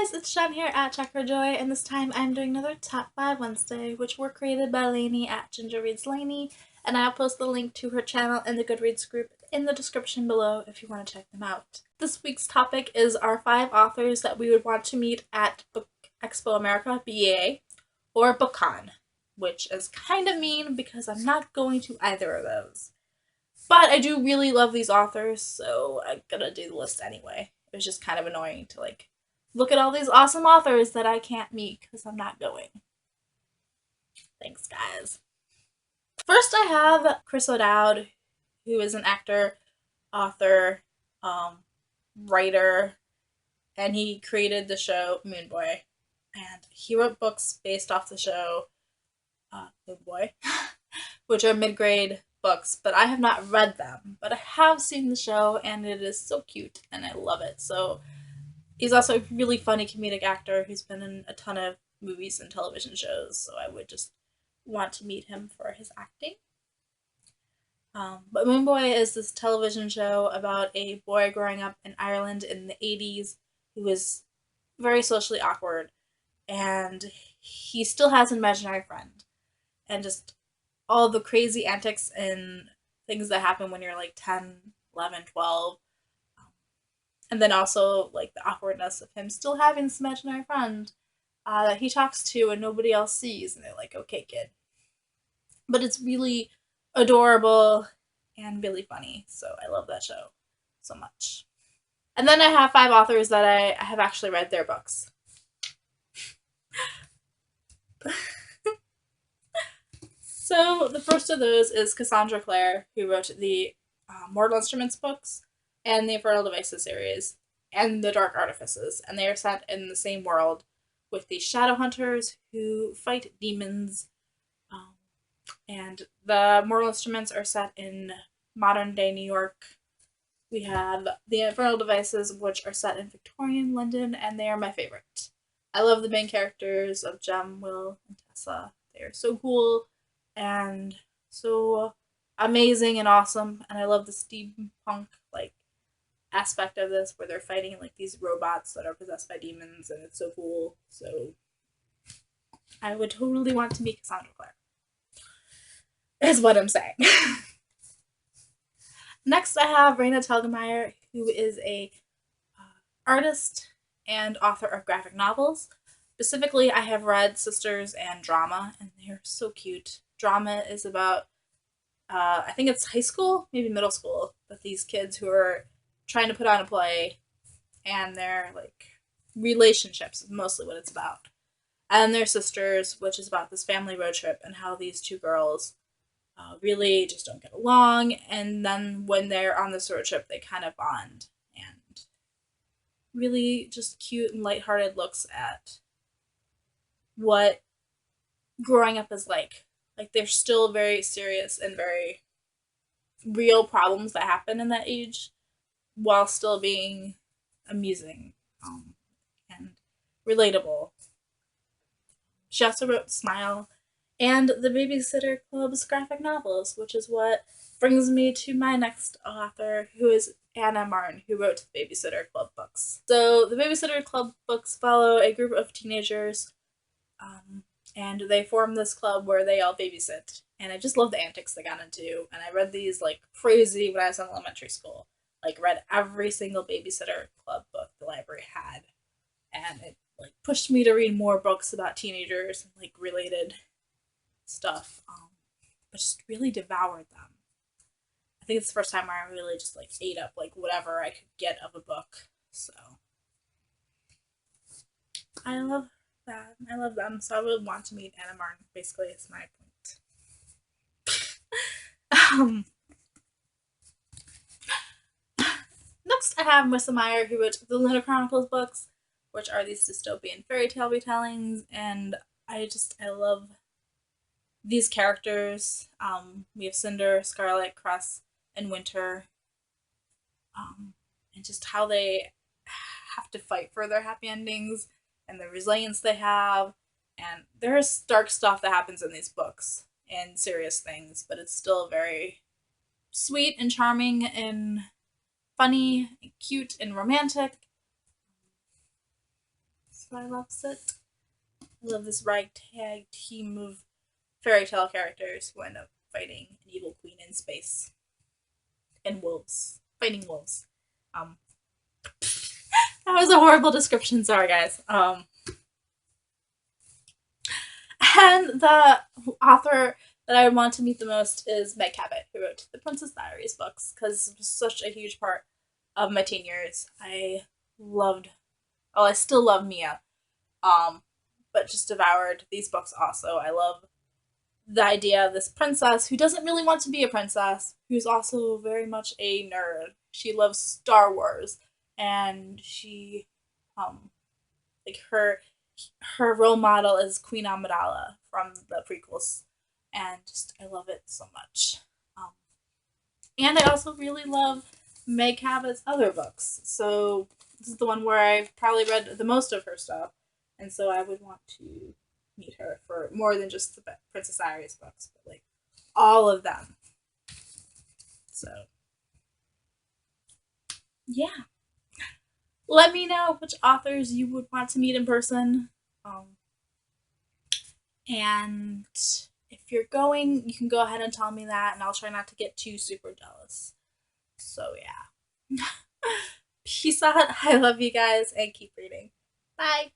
guys, it's Jen here at Check Her Joy, and this time I'm doing another Top 5 Wednesday, which were created by Lainey at Ginger Reads Lainey, and I'll post the link to her channel and the Goodreads group in the description below if you want to check them out. This week's topic is our 5 authors that we would want to meet at Book Expo America, BEA, or Bookcon, which is kind of mean because I'm not going to either of those. But I do really love these authors, so I'm gonna do the list anyway. It was just kind of annoying to look at all these awesome authors that I can't meet because I'm not going. Thanks, guys. First, I have Chris O'Dowd, who is an actor, author, writer, and he created the show Moon Boy. And he wrote books based off the show Moon Boy, which are mid-grade books, but I have not read them. But I have seen the show, and it is so cute, and I love it. So he's also a really funny comedic actor who's been in a ton of movies and television shows, so I would just want to meet him for his acting. But Moon Boy is this television show about a boy growing up in Ireland in the 80s who is very socially awkward, and he still has an imaginary friend. And just all the crazy antics and things that happen when you're like 10, 11, 12. And then also like the awkwardness of him still having this imaginary friend that he talks to and nobody else sees. And they're like, okay, kid. But it's really adorable and really funny. So I love that show so much. And then I have 5 authors that I have actually read their books. So the first of those is Cassandra Clare, who wrote the Mortal Instruments books and the Infernal Devices series and the Dark Artifices, and they are set in the same world with the Shadow Hunters who fight demons, and the Mortal Instruments are set in modern day New York. We have the Infernal Devices, which are set in Victorian London, and they are my favorite. I love the main characters of Jem, Will, and Tessa. They are so cool and so amazing and awesome, and I love the steampunk aspect of this where they're fighting these robots that are possessed by demons, and it's so cool. So I would totally want to meet Cassandra Clare, is what I'm saying. Next, I have Raina Telemeier, who is a artist and author of graphic novels. Specifically, I have read Sisters and Drama, and they're so cute. Drama is about, I think it's high school, maybe middle school, but these kids who are trying to put on a play, and their relationships is mostly what it's about. And their Sisters, which is about this family road trip and how these 2 girls really just don't get along, and then when they're on this road trip, they kind of bond, and really just cute and lighthearted looks at what growing up is like. They're still very serious and very real problems that happen in that age while still being amusing and relatable. She also wrote Smile and the Babysitter Club's graphic novels, which is what brings me to my next author, who is Anna Martin, who wrote the Babysitter Club books. So the Babysitter Club books follow a group of teenagers, and they form this club where they all babysit. And I just love the antics they got into. And I read these crazy when I was in elementary school. Read every single Babysitter Club book the library had. And it pushed me to read more books about teenagers and related stuff. I just really devoured them. I think it's the first time where I really just ate up whatever I could get of a book. So I love that. I love them, so I would want to meet Anna Martin, basically, is my point. Next, I have Marissa Meyer, who wrote the Lunar Chronicles books, which are these dystopian fairy tale retellings, and I love these characters. We have Cinder, Scarlet, Cress, and Winter, and just how they have to fight for their happy endings, and the resilience they have, and there's dark stuff that happens in these books, and serious things, but it's still very sweet and charming and funny and cute and romantic. so I loves it. I love this ragtag team of fairy tale characters who end up fighting an evil queen in space and wolves, fighting wolves. Um, that was a horrible description. Sorry, guys. And the author that I would want to meet the most is Meg Cabot, who wrote the Princess Diaries books, because it was such a huge part of my teen years. I loved, well, I still love Mia, um, but just devoured these books also. I love the idea of this princess who doesn't really want to be a princess, who's also very much a nerd. She loves Star Wars, and she, like her role model is Queen Amidala from the prequels, and just I love it so much. Um, and I also really love Meg Cabot's other books. So this is the one where I've probably read the most of her stuff, and so I would want to meet her for more than just the Princess Diaries books, but like all of them. So yeah, let me know which authors you would want to meet in person. And if you're going, you can go ahead and tell me that, and I'll try not to get too super jealous. So, yeah. Peace out. I love you guys, and keep reading. Bye.